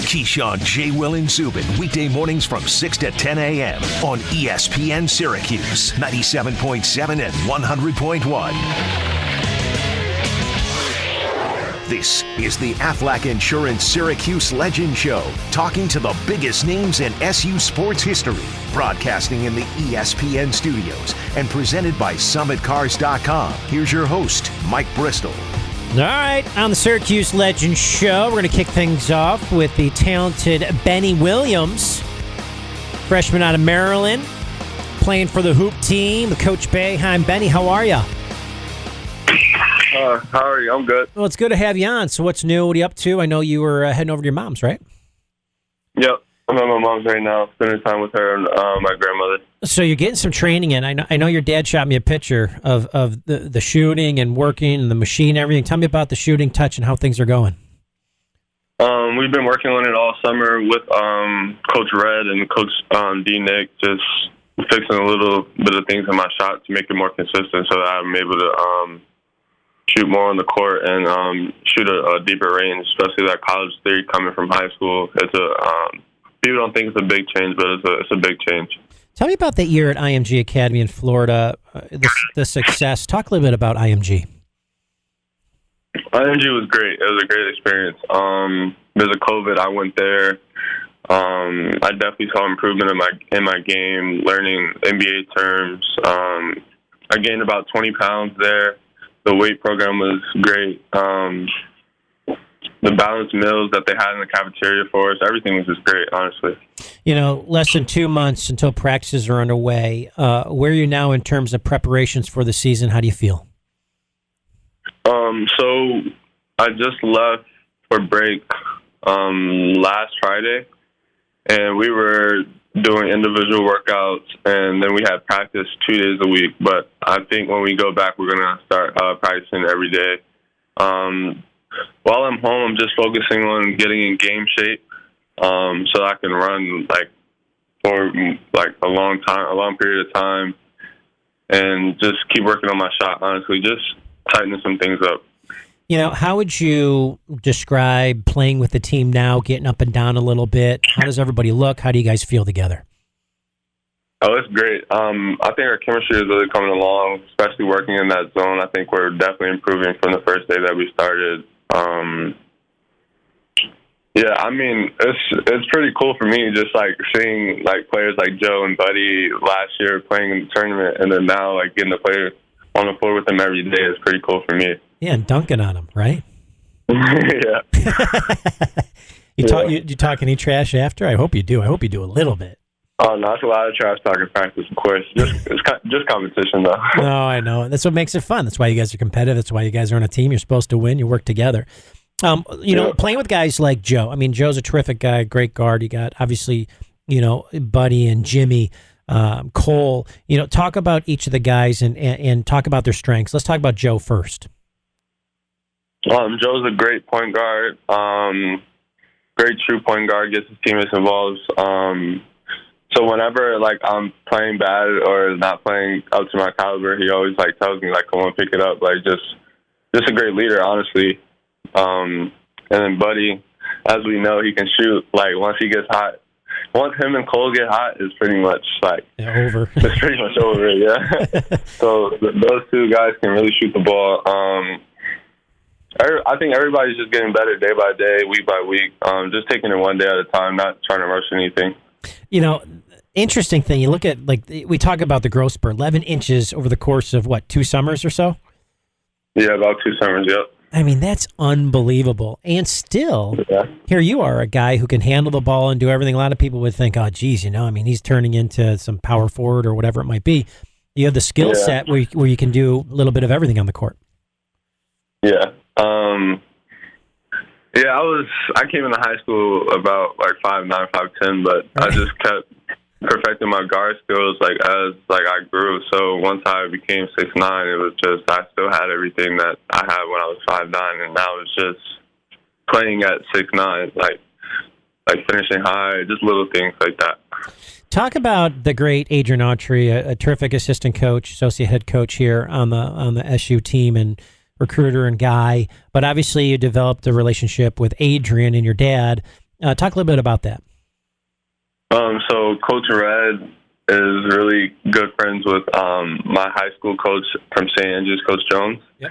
Keyshawn, J. Will, and Zubin, weekday mornings from 6 to 10 a.m. on ESPN Syracuse, 97.7 and 100.1. This is the Aflac Insurance Syracuse Legend Show, talking to the biggest names in SU sports history, broadcasting in the ESPN studios, and presented by SummitCars.com. Here's your host, Mike Bristol. All right, on the Syracuse Legend Show, we're going to kick things off with the talented Benny Williams, freshman out of Maryland, playing for the Hoop team, the Coach Boeheim. Benny, how are you? How are you? I'm good. Well, it's good to have you on. So what's new? What are you up to? I know you were heading over to your mom's, right? Yep. I'm at my mom's right now, spending time with her and my grandmother. So you're getting some training in. I know your dad shot me a picture of the shooting and working and the machine and everything. Tell me about the shooting touch and how things are going. We've been working on it all summer with Coach Red and Coach D. Nick, just fixing a little bit of things in my shot to make it more consistent so that I'm able to shoot more on the court and shoot a deeper range, especially that college three coming from high school. People don't think it's a big change, but it's a big change. Tell me about that year at IMG Academy in Florida, the success. Talk a little bit about IMG. IMG was great. It was a great experience. Because of COVID, I went there. I definitely saw improvement in my game, learning NBA terms. I gained about 20 pounds there. The weight program was great. The balanced meals that they had in the cafeteria for us, everything was just great, honestly. You know, less than 2 months until practices are underway. Where are you now in terms of preparations for the season? How do you feel? So I just left for break last Friday, and we were doing individual workouts, and then we had practice 2 days a week. But I think when we go back, we're going to start practicing every day. While I'm home, I'm just focusing on getting in game shape so I can run for a long period of time, and just keep working on my shot, honestly, just tightening some things up. You know, how would you describe playing with the team now, getting up and down a little bit? How does everybody look? How do you guys feel together? Oh, it's great. I think our chemistry is really coming along, especially working in that zone. I think we're definitely improving from the first day that we started. Yeah, I mean, it's pretty cool for me just seeing players like Joe and Buddy last year playing in the tournament, and then now getting to play on the floor with them every day is pretty cool for me. Yeah, and dunking on them, right? Yeah. You talk any trash after? I hope you do. I hope you do a little bit. Oh, no, it's a lot of trash talk in practice, of course. It's just competition, though. No, I know. That's what makes it fun. That's why you guys are competitive. That's why you guys are on a team. You're supposed to win. You work together. You know, playing with guys like Joe. I mean, Joe's a terrific guy, great guard. You got, obviously, Buddy and Jimmy, Cole. Talk about each of the guys and talk about their strengths. Let's talk about Joe first. Joe's a great point guard, great true point guard, gets his teammates involved. So whenever I'm playing bad or not playing up to my caliber, he always tells me come on, pick it up. Just a great leader, honestly. And then Buddy, as we know, he can shoot. Once he gets hot, once him and Cole get hot, it's pretty much over. It's pretty much over, yeah. So those two guys can really shoot the ball. I think everybody's just getting better day by day, week by week. Just taking it one day at a time, not trying to rush anything. Interesting thing. You look at we talk about the growth spurt, 11 inches over the course of 2 summers or so. Yeah, about 2 summers. Yep. I mean, that's unbelievable. And still, Here you are, a guy who can handle the ball and do everything. A lot of people would think, oh, geez, he's turning into some power forward or whatever it might be. You have the skill set where you can do a little bit of everything on the court. Yeah. I came into high school about 5'9", 5'10", but I just kept perfecting my guard skills as I grew. So once I became 6'9", it was just I still had everything that I had when I was 5'9", and now it's just playing at 6'9", finishing high, just little things like that. Talk about the great Adrian Autry, a terrific assistant coach, associate head coach here on the SU team, and recruiter and guy. But obviously you developed a relationship with Adrian and your dad. Talk a little bit about that. So Coach Red is really good friends with my high school coach from St. Andrews, Coach Jones. Yep.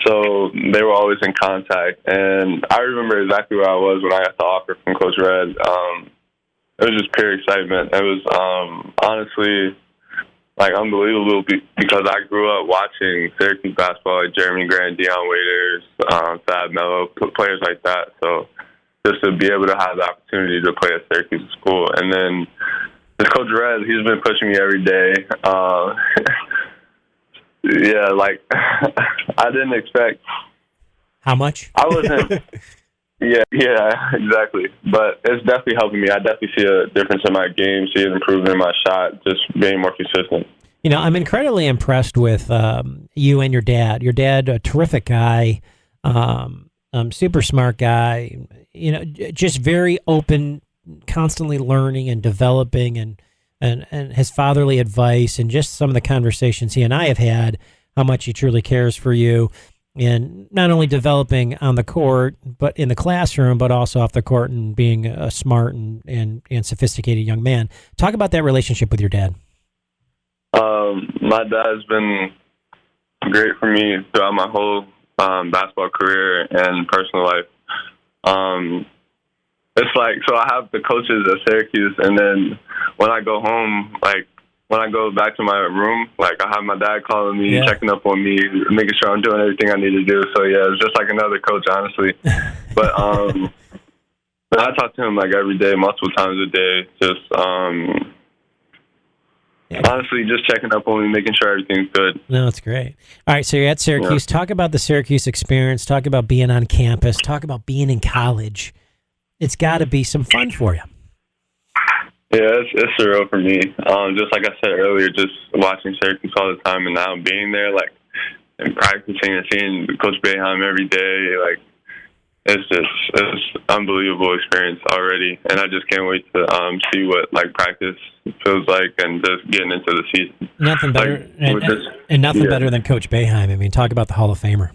So they were always in contact, and I remember exactly where I was when I got the offer from Coach Red. It was just pure excitement. It was honestly unbelievable because I grew up watching Syracuse basketball, like Jeremy Grant, Deion Waiters, Fab Melo, players like that. So just to be able to have the opportunity to play at Syracuse school, and then this Coach Red, he's been pushing me every day. Yeah, I didn't expect. How much? I wasn't. Yeah, exactly. But it's definitely helping me. I definitely see a difference in my game, see an improvement in my shot, just being more consistent. I'm incredibly impressed with you and your dad. Your dad, a terrific guy, super smart guy, just very open, constantly learning and developing, and his fatherly advice, and just some of the conversations he and I have had, how much he truly cares for you. And not only developing on the court, but in the classroom, but also off the court, and being a smart and sophisticated young man. Talk about that relationship with your dad. My dad's been great for me throughout my whole basketball career and personal life. It's so I have the coaches at Syracuse, and then when I go home, when I go back to my room, I have my dad calling me, checking up on me, making sure I'm doing everything I need to do. So, yeah, it's just like another coach, honestly. But I talk to him, every day, multiple times a day, just honestly just checking up on me, making sure everything's good. No, it's great. All right, so you're at Syracuse. Yeah. Talk about the Syracuse experience. Talk about being on campus. Talk about being in college. It's got to be some fun for you. Yeah, it's surreal for me. Just like I said earlier, just watching Syracuse all the time, and now being there, and practicing and seeing Coach Boeheim every day, it's unbelievable experience already, and I just can't wait to see what practice feels like, and just getting into the season. Nothing better, nothing better than Coach Boeheim. I mean, talk about the Hall of Famer.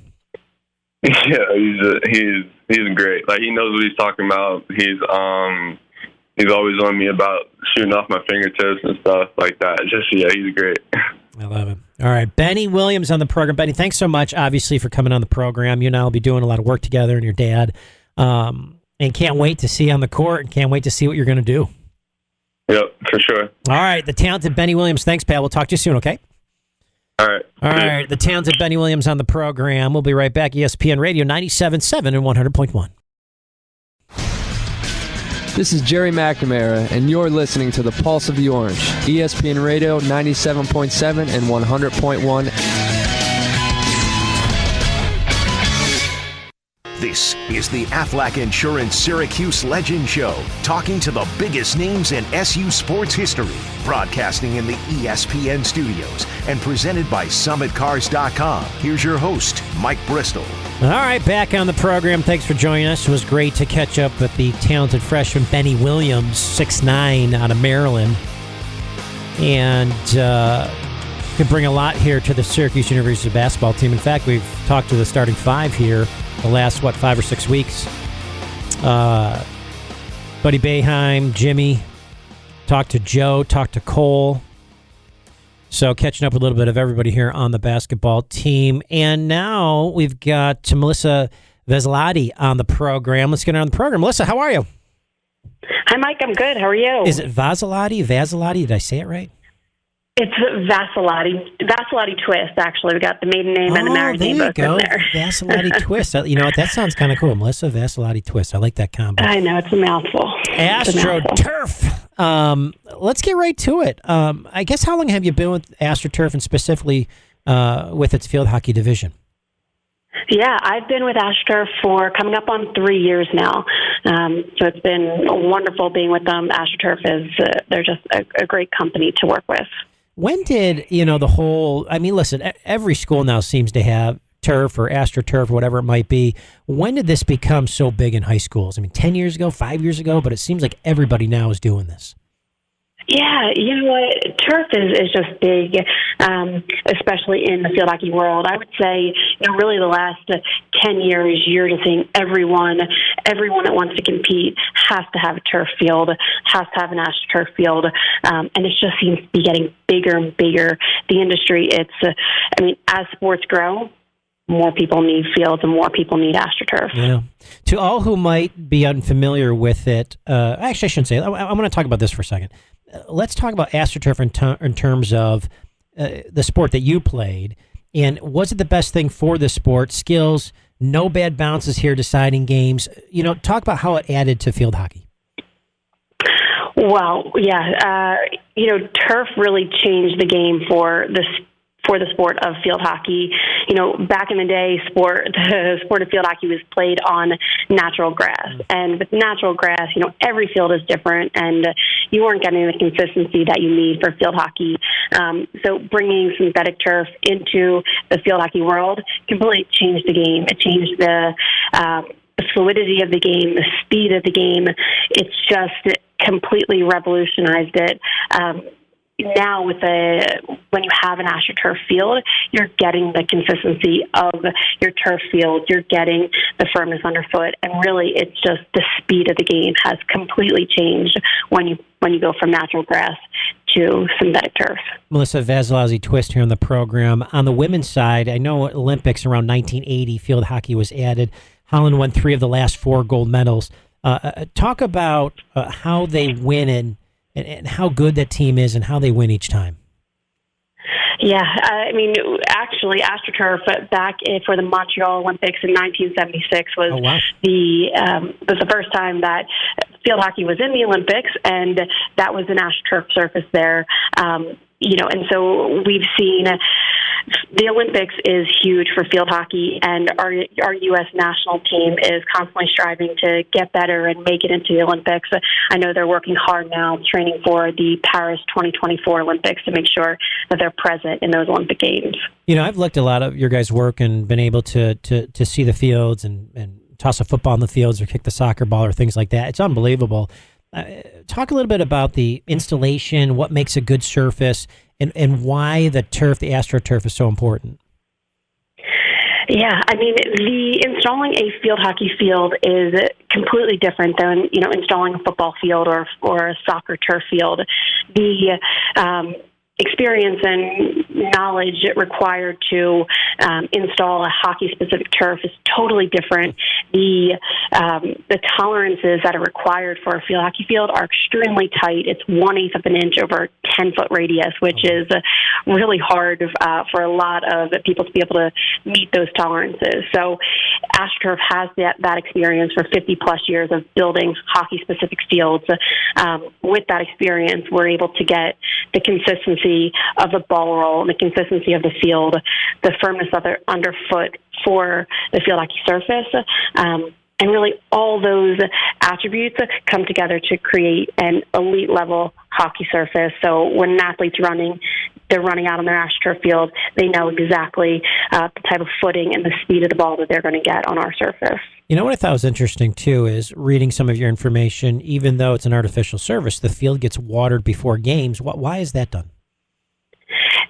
Yeah, he's great. He knows what he's talking about. He's always on me about shooting off my fingertips and stuff like that. He's great. I love it. All right, Benny Williams on the program. Benny, thanks so much, obviously, for coming on the program. You and I will be doing a lot of work together, and your dad. And can't wait to see you on the court, and can't wait to see what you're going to do. Yep, for sure. All right, the talented Benny Williams. Thanks, pal. We'll talk to you soon, okay? All right. All right, the talented Benny Williams on the program. We'll be right back. ESPN Radio 97.7 and 100.1. This is Jerry McNamara, and you're listening to The Pulse of the Orange, ESPN Radio 97.7 and 100.1. This is the Aflac Insurance Syracuse Legend Show, talking to the biggest names in SU sports history, broadcasting in the ESPN studios, and presented by SummitCars.com. Here's your host, Mike Bristol. All right, back on the program. Thanks for joining us. It was great to catch up with the talented freshman Benny Williams, 6'9", out of Maryland. And could bring a lot here to the Syracuse University basketball team. In fact, we've talked to the starting five here the last, 5 or 6 weeks. Buddy Boeheim, Jimmy, talked to Joe, talked to Cole. So catching up with a little bit of everybody here on the basketball team. And now we've got Melissa Vasilati on the program. Let's get her on the program. Melissa, how are you? Hi, Mike. I'm good. How are you? Is it Vasilati? Did I say it right? It's Vasilati Twist, actually. We got the maiden name and the married name both in there. Vasilati Twist. You know what? That sounds kind of cool. Melissa Vasilati Twist. I like that combo. I know. It's a mouthful. AstroTurf. Let's get right to it. I guess how long have you been with AstroTurf, and specifically with its field hockey division? Yeah, I've been with AstroTurf for coming up on 3 years now. So it's been wonderful being with them. AstroTurf they're just a great company to work with. When did, the whole, listen, every school now seems to have turf or AstroTurf or whatever it might be. When did this become so big in high schools? 10 years ago, 5 years ago, but it seems like everybody now is doing this. Yeah, you know what? Turf is just big, especially in the field hockey world. I would say, really the last 10 years, you're just seeing everyone that wants to compete has to have a turf field, has to have an AstroTurf field, and it just seems to be getting bigger and bigger. The industry, as sports grow, more people need fields and more people need AstroTurf. Yeah. To all who might be unfamiliar with it, actually, I shouldn't say it. I want to talk about this for a second. Let's talk about AstroTurf in terms of the sport that you played. And was it the best thing for the sport? Skills, no bad bounces here deciding games. Talk about how it added to field hockey. Well, yeah. Turf really changed the game for the sport of field hockey. Back in the day, the sport of field hockey was played on natural grass. And with natural grass, every field is different, and you weren't getting the consistency that you need for field hockey. So bringing synthetic turf into the field hockey world completely changed the game. It changed the fluidity of the game, the speed of the game. It's just completely revolutionized it. Now when you have an AstroTurf field, you're getting the consistency of your turf field. You're getting the firmness underfoot, and really, it's just the speed of the game has completely changed when you go from natural grass to synthetic turf. Melissa Vasilazzi Twist here on the program. On the women's side, I know Olympics around 1980, field hockey was added. Holland won 3 of the last 4 gold medals. Talk about how they win and how good that team is and how they win each time. Yeah, actually, AstroTurf back for the Montreal Olympics in 1976 was the first time that field hockey was in the Olympics, and that was an AstroTurf surface there. And so we've seen the Olympics is huge for field hockey, and our U.S. national team is constantly striving to get better and make it into the Olympics. I know they're working hard now, training for the Paris 2024 Olympics to make sure that they're present in those Olympic Games. I've looked at a lot of your guys' work and been able to see the fields and toss a football in the fields or kick the soccer ball or things like that. It's unbelievable. Talk a little bit about the installation, what makes a good surface, and why the AstroTurf is so important. Yeah, the installing a field hockey field is completely different than installing a football field or a soccer turf field. The experience and knowledge required to install a hockey-specific turf is totally different. The tolerances that are required for a field hockey field are extremely tight. It's 1/8 of an inch over a 10-foot radius, which is really hard for a lot of people to be able to meet those tolerances. So AstroTurf has that experience for 50-plus years of building hockey-specific fields. With that experience, we're able to get the consistency of the ball roll and the consistency of the field, the firmness of the underfoot for the field hockey surface. And really all those attributes come together to create an elite level hockey surface. So when an athlete's they're running out on their AstroTurf field, they know exactly the type of footing and the speed of the ball that they're going to get on our surface. What I thought was interesting, too, is reading some of your information. Even though it's an artificial surface, the field gets watered before games. Why is that done?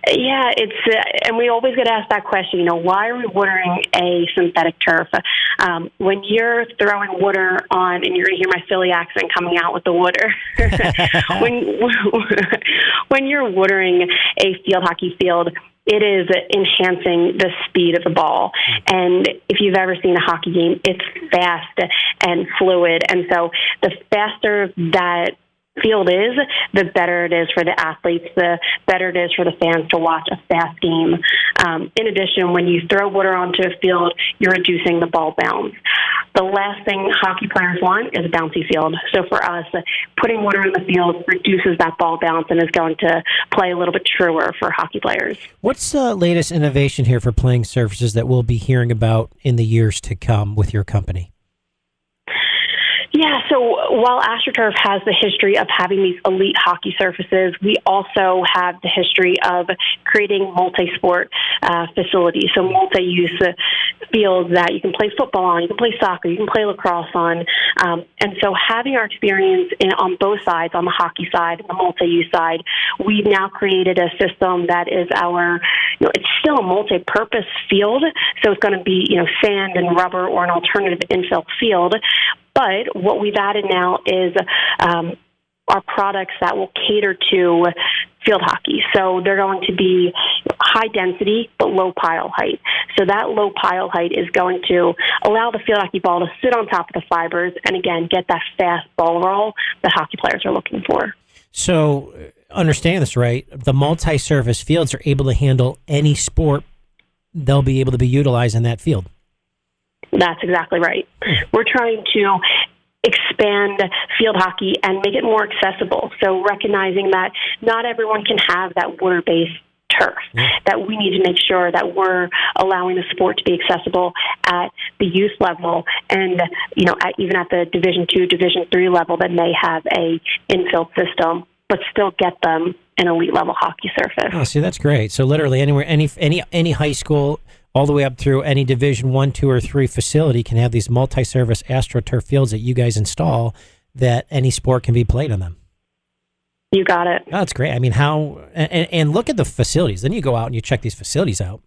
Yeah, and we always get asked that question, why are we watering a synthetic turf? When you're throwing water on, and you're going to hear my Philly accent coming out with the water, when you're watering a field hockey field, it is enhancing the speed of the ball. And if you've ever seen a hockey game, it's fast and fluid. And so the faster that field is, the better it is for the athletes, the better it is for the fans to watch a fast game. In addition, when you throw water onto a field, you're reducing the ball bounce. The last thing hockey players want is a bouncy field. So for us, putting water in the field reduces that ball bounce and is going to play a little bit truer for hockey players. What's the latest innovation here for playing surfaces that we'll be hearing about in the years to come with your company? Yeah, so while AstroTurf has the history of having these elite hockey surfaces, we also have the history of creating multi-sport facilities, so multi-use fields that you can play football on, you can play soccer, you can play lacrosse on. And so having our experience on both sides, on the hockey side and the multi-use side, we've now created a system that is it's still a multi-purpose field, so it's going to be, sand and rubber or an alternative infill field. But what we've added now is our products that will cater to field hockey. So they're going to be high density but low pile height. So that low pile height is going to allow the field hockey ball to sit on top of the fibers and, again, get that fast ball roll that hockey players are looking for. So understand this right, the multi-surface fields are able to handle any sport they'll be able to be utilized in that field. That's exactly right. We're trying to expand field hockey and make it more accessible. So recognizing that not everyone can have that water-based turf, that we need to make sure that we're allowing the sport to be accessible at the youth level and, even at the Division II, Division III level that may have a infield system, but still get them an elite level hockey surface. Oh, see, that's great. So literally anywhere, any high school, all the way up through any Division I, II, or III facility can have these multi-service AstroTurf fields that you guys install that any sport can be played on them. You got it. Oh, that's great. I mean, and look at the facilities. Then you go out and you check these facilities out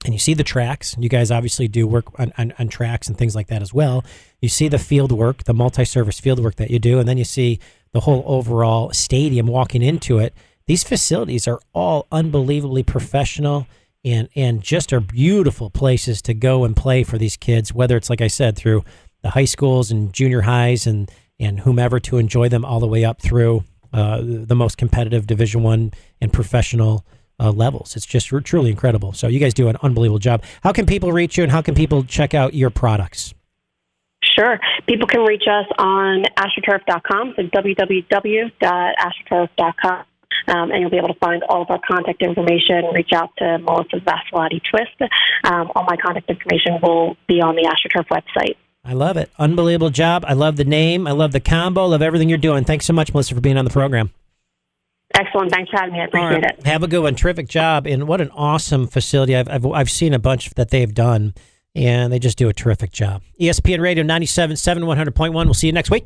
and you see the tracks. You guys obviously do work on tracks and things like that as well. You see the field work, the multi-service field work that you do, and then you see the whole overall stadium walking into it. These facilities are all unbelievably professional and just are beautiful places to go and play for these kids, whether it's, like I said, through the high schools and junior highs and whomever, to enjoy them all the way up through the most competitive Division I and professional levels. It's just truly incredible. So you guys do an unbelievable job. How can people reach you and how can people check out your products? Sure. People can reach us on astroturf.com, so www.astroturf.com. And you'll be able to find all of our contact information. Reach out to Melissa Vasilati-Twist. All my contact information will be on the AstroTurf website. I love it. Unbelievable job. I love the name. I love the combo. I love everything you're doing. Thanks so much, Melissa, for being on the program. Excellent. Thanks for having me. I appreciate it. Have a good one. Terrific job. And what an awesome facility. I've seen a bunch that they've done, and they just do a terrific job. ESPN Radio 97.7, 100.1. We'll see you next week.